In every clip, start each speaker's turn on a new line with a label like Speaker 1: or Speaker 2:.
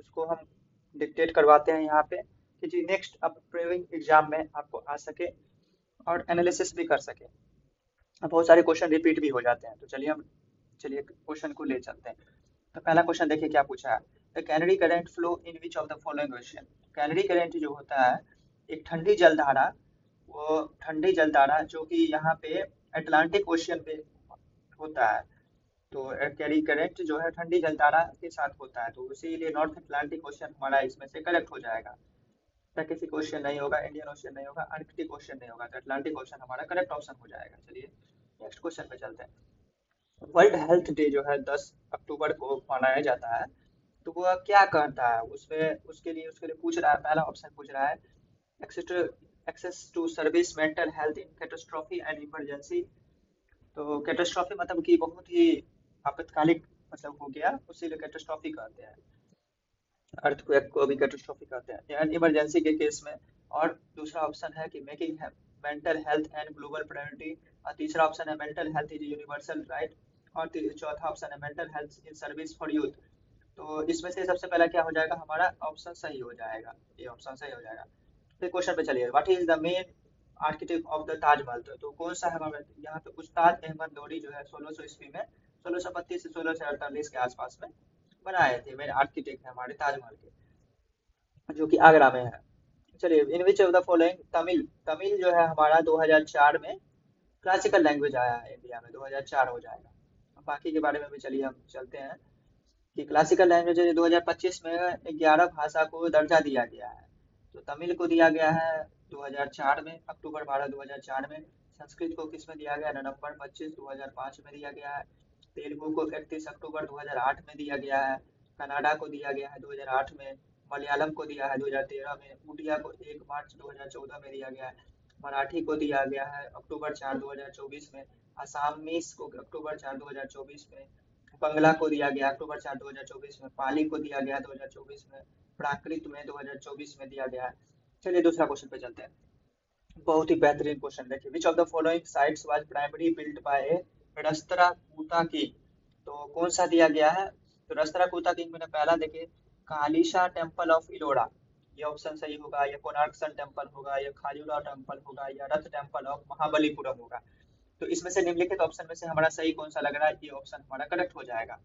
Speaker 1: उसको हम डिक्टेट करवाते हैं यहाँ पे कि जी नेक्स्ट अपकमिंग एग्जाम में आपको आ सके और एनालिसिस भी कर सके। अब बहुत सारे क्वेश्चन रिपीट भी हो जाते हैं, तो चलिए क्वेश्चन को ले चलते हैं। तो पहला क्वेश्चन देखिए क्या पूछा है। The canary current flow in which of the following ocean. Canary current जो होता है एक ठंडी जलधारा, वो ठंडी जलधारा जो कि यहाँ पे अटलांटिक ओशियन पे होता है। तो कैरी करंट जो है ठंडी जलधारा के साथ होता है, तो इसीलिए नॉर्थ अटलांटिक ओशन हमारा इसमें से करेक्ट हो जाएगा। पैसिफिक ओशियन नहीं होगा, इंडियन ओशियन नहीं होगा, आर्कटिक ओशियन नहीं होगा, तो अटलांटिक ओशन हमारा करेक्ट ऑप्शन हो जाएगा। चलिए नेक्स्ट क्वेश्चन पे चलते हैं। वर्ल्ड हेल्थ डे जो है 10 अक्टूबर को मनाया जाता है, तो वह क्या करता है उसमें, उसके लिए पूछ रहा है। पहला ऑप्शन पूछ रहा है access to service mental health in catastrophe and emergency. तो कैटास्ट्रॉफी मतलब कि बहुत ही आपातकालिक मतलब हो गया, उसी कैटास्ट्रॉफी कहते हैं। अर्थक्वेक को भी कैटास्ट्रॉफी कहते हैं यानी इमरजेंसी के केस में। और दूसरा ऑप्शन है कि making mental health and global priority. और तीसरा ऑप्शन है mental health is universal right. और चौथा ऑप्शन है mental health in service for youth. तो इसमें से सबसे पहला क्या हो जाएगा, हमारा ऑप्शन सही हो जाएगा, ये ऑप्शन सही हो जाएगा। फिर क्वेश्चन पे चलिए, what is the main architect of the Taj Mahal. तो कौन सा है हमारा यहाँ पे, उस्ताद अहमद लोरी जो है 1600 ईस्वी में 1632 से 1648 के आसपास में बनाए थे। मेन आर्किटेक्ट है हमारे ताजमहल के, जो कि आगरा में है। चलिए in which of the following Tamil, Tamil जो है हमारा 2004 में क्लासिकल लैंग्वेज आया है इंडिया में, 2004 हो जाएगा। अब बाकी के बारे में भी चलिए हम चलते हैं कि क्लासिकल लैंग्वेज 2025 में 11 भाषा को दर्जा दिया गया है। तो तमिल को दिया गया है 2004 में, अक्टूबर 12 2004 में। संस्कृत को किस में दिया गया, नवंबर 25 2005 में दिया गया है। तेलुगु को 31 अक्टूबर 2008 में दिया गया है। कनाडा को दिया गया है 2008 में। मलयालम को दिया है 2013 में। उड़िया को 1 मार्च 2014 में दिया गया है। मराठी को दिया गया है अक्टूबर 4 2024 में। असामीस को अक्टूबर 4 2024 में। बंगला को दिया गया अक्टूबर 4 2024 में। पाली को दिया गया 2024 में। प्राकृत में 2024 में दिया गया है। चलिए दूसरा क्वेश्चन पे चलते हैं। बहुत ही बेहतरीन क्वेश्चन देखिए, विच of the following sites was primary built by Rashtrakuta king. तो कौन सा दिया गया है, तो राष्ट्रकूटा किंग में पहला देखिए कालीसा टेम्पल ऑफ इलोरा, ये ऑप्शन सही होगा। या कोणार्क सन टेम्पल होगा, या खाजुरा टेम्पल होगा, या रथ टेम्पल ऑफ महाबलीपुरम होगा। तो इसमें से निम्नलिखित ऑप्शन में से हमारा सही कौन सा लग रहा है, ये ऑप्शन हमारा करेक्ट हो जाएगा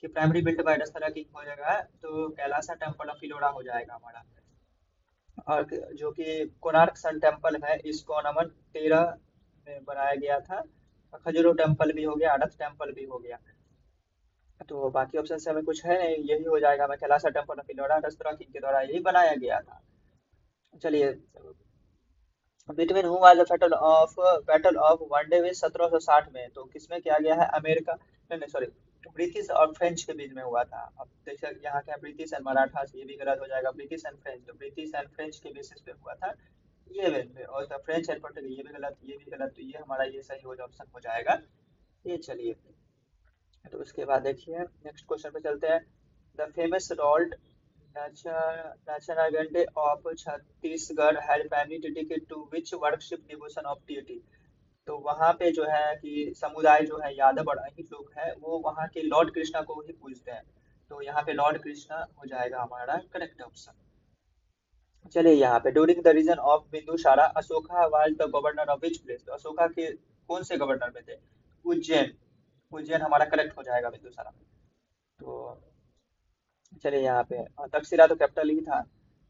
Speaker 1: कि primary built by Rashtrakuta king हो जाएगा, तो कैलासा टेम्पल ऑफ इलोरा हो जाएगा हमारा। और जो कि कोणार्क सन टेम्पल है इसको नमन 13 में बनाया गया था। और खजुरो टेम्पल भी हो गया, अड़थ टेम्पल भी हो गया। तो बाकी ऑप्शन से हमें कुछ है नहीं, यही हो जाएगा। मैं कैलासा टेम्पल ऑफ इलोरा रस्तरा किंग के द्वारा यही बनाया गया था। चलिए between who was the battle of Wandiwash 1760 में, तो किसमें किया गया है, अमेरिका नहीं नहीं सॉरी ब्रिटिश और फ्रेंच के बीच में हुआ था। अब जैसे यहाँ क्या ब्रिटिश एंड मराठा, ये भी गलत हो जाएगा, ब्रिटिश एंड फ्रेंच, तो ब्रिटिश एंड फ्रेंच के बेसिस पे हुआ था ये में। और फ्रेंच एंड पोर्टुगीज ये भी गलत, ये भी गलत, तो ये हमारा ये सही हो ऑप्शन हो जाएगा ये। चलिए तो उसके बाद देखिए नेक्स्ट क्वेश्चन पे चलते हैं। द फेमस रोल्ड नाचनागंडे of Chhattisgarh has primary dedicate to which worship devotion of deity. तो वहाँ पे जो है कि समुदाय जो है यादव और अहिर लोग हैं, वो वहाँ के लॉर्ड कृष्णा को ही पूजते हैं। तो यहाँ पे लॉर्ड कृष्णा हो जाएगा हमारा करेक्ट ऑप्शन। चलिए यहाँ पे during the region of Bindusara Ashoka was the governor of which place. तो अशोका के कौन से गवर्नर में थे, उज्जैन। उज्जैन हमारा करेक्ट हो जाएगा बिंदुसारा में। तो चलिए यहाँ पे तक्षशिला तो कैपिटल ही था,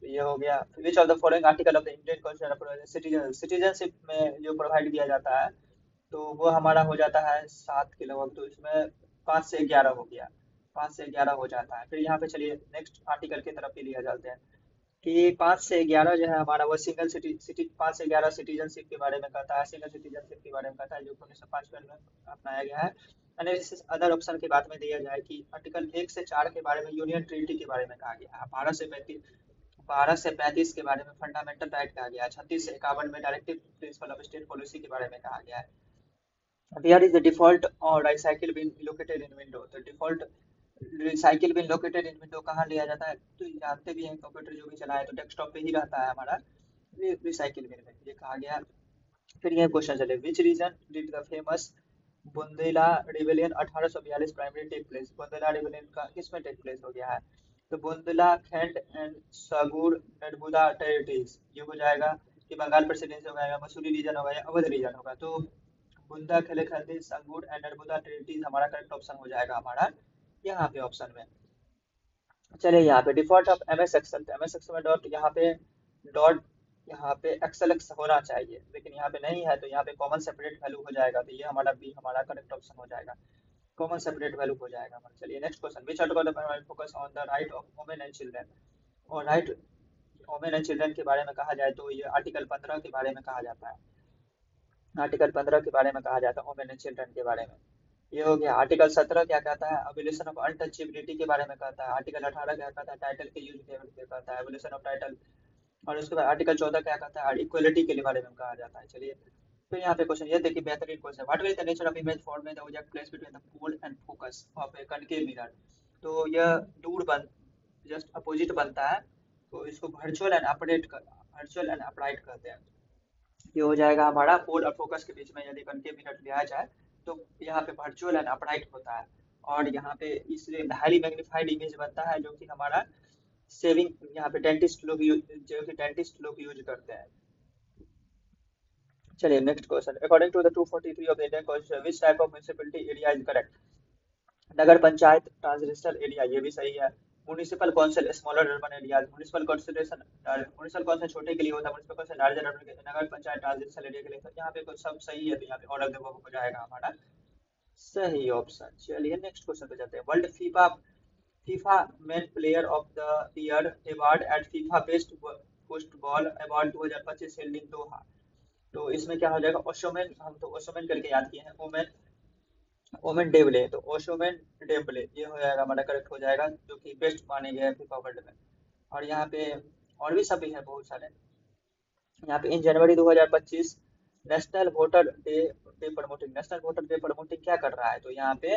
Speaker 1: तो ये हो गया। विच of the following article of the Indian constitution citizenship में जो प्रोवाइड किया जाता है, तो वो हमारा हो जाता है 7 के लगभग, तो इसमें 5 से 11 हो गया, 5 से 11 हो जाता है। फिर यहाँ पे चलिए नेक्स्ट आर्टिकल की तरफ भी लिया जाते हैं कि 5 से 11 जो है हमारा वो सिंगल सिटी 5 से 11 सिटीजनशिप के बारे में कहता है, सिंगल सिटीजनशिप के बारे में कहता है, जो 1905 में अपनाया गया है। एनालिसिस अदर ऑप्शन के बाद में दिया जाए कि आर्टिकल 1 से 4 के बारे में यूनियन ट्रिनिटी के बारे में कहा गया है। 12 से 35 के बारे में फंडामेंटल राइट कहा गया है। 36 से 51 में directive principle of state policy के बारे में कहा गया है। Where is the default or recycle bin located in window? तो default recycle bin located in window कहाँ लिया जाता है, तो ये जानते भी हैं, कंप्यूटर जो भी चलाए तो डेस्कटॉप पे ही रहता है हमारा रिसाइकिल बिन में, ये कहा गया। फिर ये क्वेश्चन चले, which region did the famous Bundela rebellion 1842 primary take place. Bundela rebellion का किस में टेक प्लेस हो गया है, तो बुंदेलखंड एंड सगुर नर्मदा टेरिटरीज ये हो जाएगा कि बंगाल प्रेसिडेंसी हो जाएगा, मसूरी रीजन होगा या अवध रीजन होगा। तो बुंदेलखंड संगूर एंड नर्मदा टेरिटरीज हमारा करेक्ट ऑप्शन हो जाएगा हमारा यहाँ पे ऑप्शन में। चलिए यहाँ पे default of M S Excel, तो एम एस एक्सल में डॉट यहाँ पे एक्सल एक्स होना चाहिए, लेकिन यहाँ पे नहीं है, तो यहाँ पे कॉमन सेपरेट वैल्यू हो जाएगा, तो ये हमारा बी हमारा करेक्ट ऑप्शन हो जाएगा, कॉमन सेपरेट वैल्यू हो जाएगा हमारा। चलिए next question, which article focus on the right of women and children. और राइट वुमेन एंड चिल्ड्रन के बारे में कहा जाए तो ये आर्टिकल 15 के बारे में कहा जाता है, आर्टिकल 15 के बारे में कहा जाता है वुमेन एंड चिल्ड्रन के बारे में। ये हो गया। आर्टिकल 17 क्या कहता है, एबोलिशन ऑफ अनटचेबिलिटी के बारे में कहता है। आर्टिकल 18 क्या कहता है, टाइटल के यूज के कहता है, एबोलिशन ऑफ टाइटल। और उसके बाद आर्टिकल 14 क्या कहता है, इक्वलिटी के बारे में कहा जाता है। चलिए तो यहाँ पे क्वेश्चन ये देखिए, बेहतरीन question, what will the nature of image form में the object place between the pole and focus of a concave mirror. तो यह दूर बन जस्ट अपोजिट बनता है, तो इसको वर्चुअल एंड अपराइट कहते हैं। ये हो जाएगा हमारा पोल और फोकस के बीच में यदि कनकेव मिरर लिया जाए तो यहाँ पे वर्चुअल एंड अपराइट होता है, और यहाँ पे इसलिए हाईली मैग्नीफाइड इमेज बनता है, जो कि हमारा सेविंग यहाँ पे डेंटिस्ट लोग यूज करते हैं। चलिए next question, according to the 243 of the Indian constitution which type of municipality area is correct. Nagar panchayat transitional area, ये भी सही है। Municipal council smaller urban area, municipal corporation municipal council छोटे के लिए होता है, म्युनिसिपल काउंसिल लार्जर अर्बन के लिए, नगर पंचायत ट्रांसलेशनल एरिया के लिए। तो यहाँ पे कुछ सब सही है, तो यहाँ पे ऑल ऑफ द अबव हो जाएगा हमारा सही ऑप्शन। चलिए नेक्स्ट क्वेश्चन पे जाते हैं, world FIFA FIFA man player of the year award at FIFA best football award 2025 held in Doha. तो इसमें क्या हो जाएगा, ओशोमैन, हम तो ओशोमैन करके याद किए हैं, ओमेन ओमेन डेवले, तो ओशोमैन डेवले ये हो जाएगा हमारा करेक्ट हो जाएगा, जो कि बेस्ट माने गए हैं फीफा वर्ल्ड में। और यहाँ पे और भी सब भी है बहुत सारे। यहाँ पे इन जनवरी 2025 national voter national voter day promoting क्या कर रहा है, तो यहाँ पे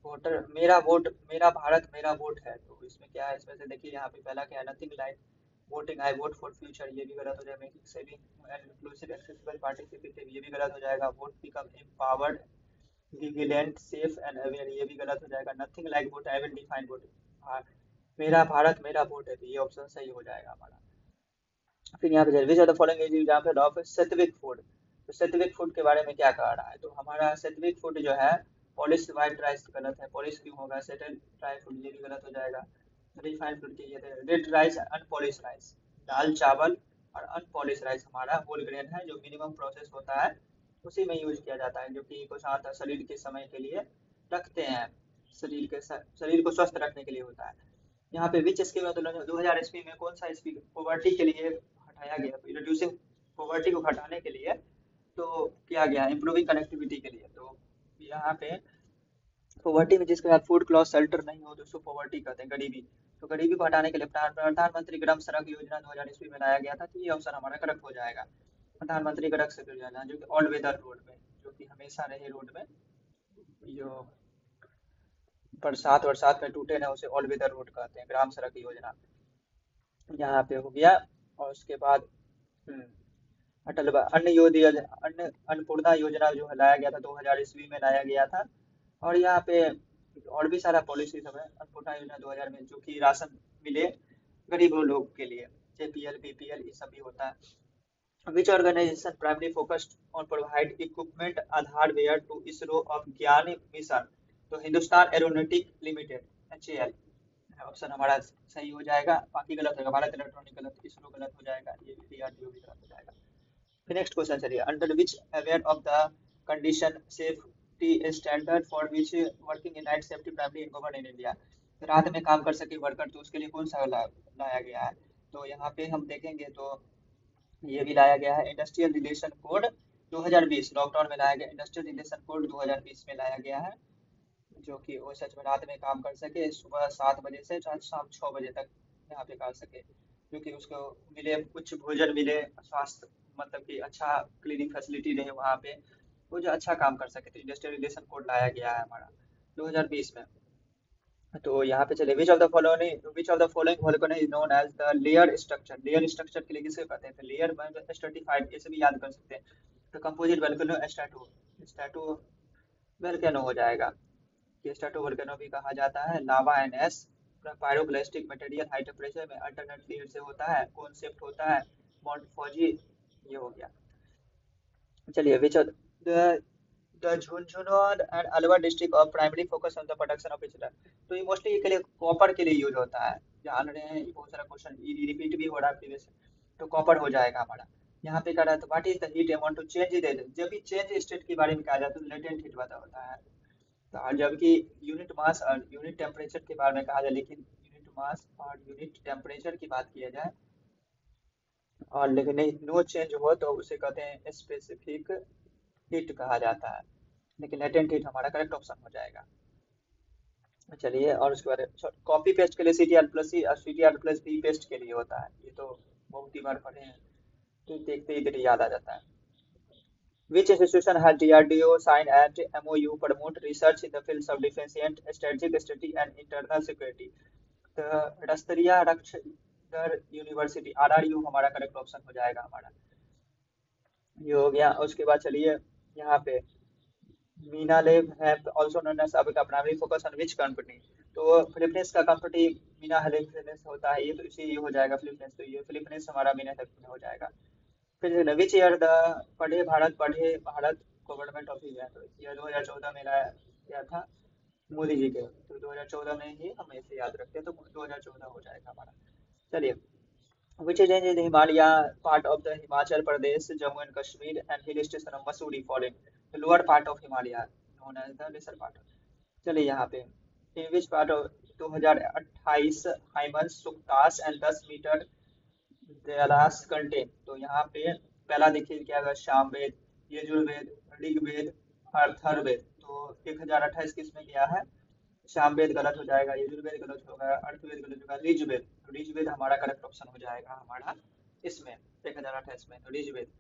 Speaker 1: वोटर मेरा वोट मेरा भारत मेरा वोट है। तो इसमें क्या है, इसमें से देखिए यहाँ पे पहला क्या है, nothing like voting I vote for future, ये भी गलत हो जाएगा। Making saving and inclusive accessible participative, ये भी गलत हो जाएगा। Vote become empowered vigilant safe and aware, ये भी गलत हो जाएगा। Nothing like what I will define vote, मेरा भारत मेरा वोट है, तो ये ऑप्शन सही हो जाएगा हमारा। फिर यहाँ पे which are the following is example of sattvic food. तो सात्विक फूड के बारे में क्या कह रहा है, तो हमारा सात्विक फूड जो है पॉलिश व्हाइट राइस गलत है, पॉलिश क्यों होगा, सेटल ड्राई फूड ये भी गलत हो जाएगा। रिफाइंड फूड की ये रेड राइस अनपॉलिश राइस, दाल चावल और अनपॉलिश राइस हमारा होल ग्रेन है, जो मिनिमम प्रोसेस होता है उसी में यूज किया जाता है, जो कि कुछ आता शरीर के समय के लिए रखते हैं, शरीर को स्वस्थ रखने के लिए होता है। यहाँ पे विच स्कीम 2000 ईस्वी में कौन सा स्कीम पॉवर्टी के लिए हटाया गया, तो रिड्यूसिंग पॉवर्टी को घटाने के लिए तो किया गया, इम्प्रूविंग कनेक्टिविटी के लिए। तो यहाँ पे पॉवर्टी में जिसके साथ फूड क्लॉथ शेल्टर नहीं हो तो उसको पॉवर्टी कहते हैं, गरीबी। तो गरीबी को हटाने के लिए प्रधानमंत्री ग्राम सड़क योजना 2000 ईस्वी में लाया गया था, तो ये ऑप्शन हमारा करेक्ट हो जाएगा। प्रधानमंत्री सड़क योजना जो कि ऑल वेदर रोड में, जो कि हमेशा रहे रोड में, जो बरसात बरसात में टूटे ना, उसे ऑल वेदर रोड कहते हैं, ग्राम सड़क योजना यहाँ पे हो गया। और उसके बाद हम्म, अन्न अन्नपूर्णा योजना जो है लाया गया था 2000 ईस्वी में लाया गया था। और यहाँ पे और भी सारा पॉलिसी सब है अन्नपूर्णा योजना 2000 में, जो कि राशन मिले गरीबों लोग के लिए, जेपीएल बीपीएल ये सब भी होता है। Which organisation primary focused on provide equipment hardware to ISRO of Gaganyaan mission, तो Hindustan aeronautic limited HAL option हमारा सही हो जाएगा, बाकी गलत होगा, भारत इलेक्ट्रॉनिक गलत, इसरो गलत हो जाएगा, ये भी डीआरडीओ भी गलत हो जाएगा। फिर नेक्स्ट क्वेश्चन चलिए, under which aware of the condition safety standard for which working in night safety primary in govern in India, रात में काम कर सके वर्कर, तो उसके लिए कौन सा लाया गया है। तो यहाँ पे हम देखेंगे तो ये भी लाया गया है इंडस्ट्रियल रिलेशन कोड 2020, लॉकडाउन में लाया गया इंडस्ट्रियल रिलेशन कोड 2020 में लाया गया है, जो कि वो सच में रात में काम कर सके, सुबह 7 बजे से शाम 6 बजे तक यहाँ पे कर सके, क्योंकि उसको मिले उच्च भोजन मिले, स्वास्थ्य मतलब कि अच्छा क्लिनिक फैसिलिटी रहे वहाँ पे, वो जो अच्छा काम कर सके, तो इंडस्ट्रियल रिलेशन कोड लाया गया है हमारा 2020 में। तो यहाँ पे चले, which of the following volcano is known as the layer structure के लिए किसे कहते हैं, तो लेयर स्ट्रेटिफाइड इसे भी याद कर सकते हैं। तो कंपोजिट वोल्केनो स्ट्रेटो वोल्केनो हो जाएगा, कि स्ट्रेटो वोल्केनो भी कहा जाता है, lava and as pyroclastic material high temperature में अल्टरनेट एयर से होता है, कॉन्सेप्ट होता है माउंट फौजी, ये हो गया। चलिए which the Jhunjhunu and Alwar district of primary focus on the production of each. तो ये मोस्टली के लिए कॉपर के लिए यूज होता है, जान रहे हैं, ये बहुत सारा क्वेश्चन रिपीट भी हो रहा है प्रीवियस, तो कॉपर हो जाएगा हमारा। यहाँ पे कह रहा है तो what is the heat amount to change the, जब भी चेंज स्टेट के बारे में कहा जाता है तो लेटेंट हीट बता होता है, तो जबकि यूनिट मास और यूनिट टेम्परेचर के बारे में कहा जाए, लेकिन यूनिट मास और यूनिट टेम्परेचर की बात किया जाए और लेकिन नहीं नो चेंज हो तो उसे कहते हैं स्पेसिफिक हीट कहा जाता है, लेकिन लेटेंट हीट हमारा करेक्ट ऑप्शन हो जाएगा। चलिए और उसके बाद कॉपी पेस्ट के लिए C T R plus C और C T R plus B paste के लिए होता है, ये तो बहुत ही बार पढ़े हैं, तो देखते ही इधर याद आ जाता है। Which institution has DRDO sign at MOU promote research in the fields of defense and strategic study and internal security? तो रस्तरिया रक्षदर यूनिवर्सिटी RRU हमारा करेक्ट ऑप्शन हो जाएगा हमारा, ये हो गया। उसके बाद चलिए यहाँ पे मीना लेब है ऑल्सो नोन एज अब का primary focus on which company, तो फिलिपींस का कंपनी मीना हेलेफ होता है, ये तो इसी ये हो जाएगा फिलिपींस, तो ये फिलिपींस हमारा मीना हेलेफ में हो जाएगा। फिर विच ईयर द पढ़े भारत गवर्नमेंट ऑफ इंडिया, तो ये 2014 में लाया गया था मोदी जी के, तो 2014 में ही हम इसे याद रखते हैं, तो 2014 हो जाएगा हमारा। चलिए which is in the Himalaya part of the Himachal Pradesh, Jammu and Kashmir and hill station of Mussoorie fall in the lower part of Himalaya known as the lesser part। चलिए यहाँ पे in which part of 2028 hymns suktas and 10 मीटर देरास contain, तो यहाँ पे पहला देखिए क्या होगा, सामवेद, यजुर्वेद, ऋग्वेद, अथर्ववेद, तो 1028 किस में गया है, सामवेद गलत हो जाएगा, यजुर्वेद गलत होगा, अर्थवेद गलत होगा, ऋग्वेद, तो ऋग्वेद हमारा करेक्ट ऑप्शन हो जाएगा हमारा इसमें 1028 में, तो ऋग्वेद।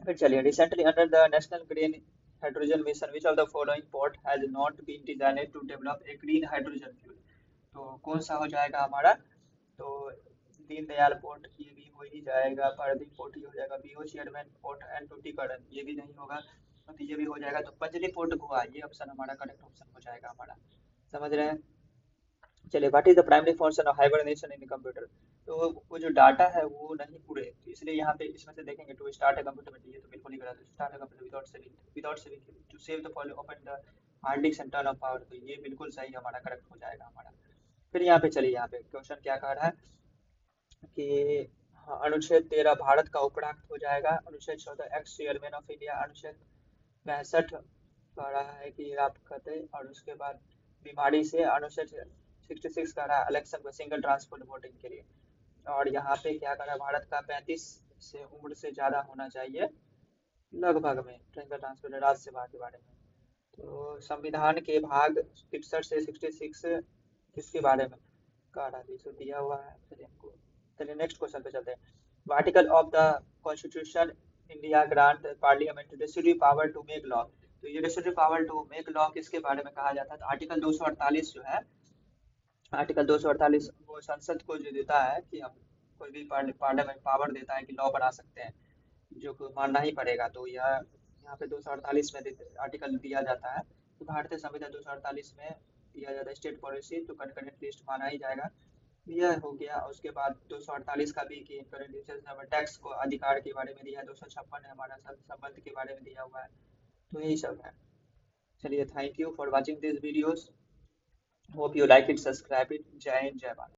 Speaker 1: फिर चलिए recently under the national green hydrogen mission which of the following port has not been designated to develop a green hydrogen fuel, तो कौन सा हो जाएगा हमारा, तो दीनदयाल पोर्ट ये भी हो ही जाएगा, पारादीप पोर्ट ये हो जाएगा, बीओ चेयरमैन पोर्ट एंड टूटीकरण ये भी नहीं होगा, तो ये भी हो जाएगा, तो पंजरी पोर्ट गोवा ये ऑप्शन हमारा करेक्ट ऑप्शन हो जाएगा हमारा, समझ रहे हैं। चलिए what is the primary function of hibernation in computer, तो वो जो डाटा है वो नहीं पूरे, तो इसलिए यहाँ पे इसमें से देखेंगे टू स्टार्ट अ कंप्यूटर में, ये तो बिल्कुल ही गलत है, start a computer without saving to save the follow open the hard disk and turn off power, तो ये बिल्कुल सही हमारा करेक्ट हो जाएगा हमारा। फिर यहाँ पे चलिए यहाँ पे क्वेश्चन क्या कह रहा है कि हाँ, अनुच्छेद 13 भारत का उपराष्ट्र हो जाएगा, अनुच्छेद 14 एक्स चेयरमैन ऑफ इंडिया, अनुच्छेद 65 कह रहा है कि आप कहते, और उसके बाद बीमारी से अनुच्छेद 66 कह रहा है इलेक्शन में सिंगल ट्रांसपोर्ट वोटिंग के लिए, और यहाँ पे क्या कह रहा है भारत का 35 से उम्र से ज़्यादा होना चाहिए लगभग में सिंगल ट्रांसपोर्ट राज्यसभा के बारे में, तो संविधान के भाग 63 से 66 किसके बारे में कह रहा है, तो दिया हुआ है, चलिए हमको, चलिए नेक्स्ट क्वेश्चन पे चलते हैं। Article of the constitution India grant parliament residue power to make law, तो ये residue power to make law किसके बारे में कहा जाता है, तो आर्टिकल 248 जो है, आर्टिकल 248 वो संसद को जो देता है कि हम कोई भी पार्लियामेंट पावर देता है कि लॉ बना सकते हैं, जो को मानना ही पड़ेगा, तो यह यहाँ पे 248 में आर्टिकल दिया जाता है, तो भारतीय संविधान 248 में दिया जाता है स्टेट पॉलिसी तो कंकरेंट लिस्ट माना ही जाएगा, यह हो गया। उसके बाद 248 का भी कि करंट टैक्स को अधिकार के बारे में दिया है, 256 है हमारा संबंध के बारे में दिया हुआ है, तो यही सब है। चलिए thank you for watching this videos, hope you like it, subscribe it, जय हिंद जय भारत।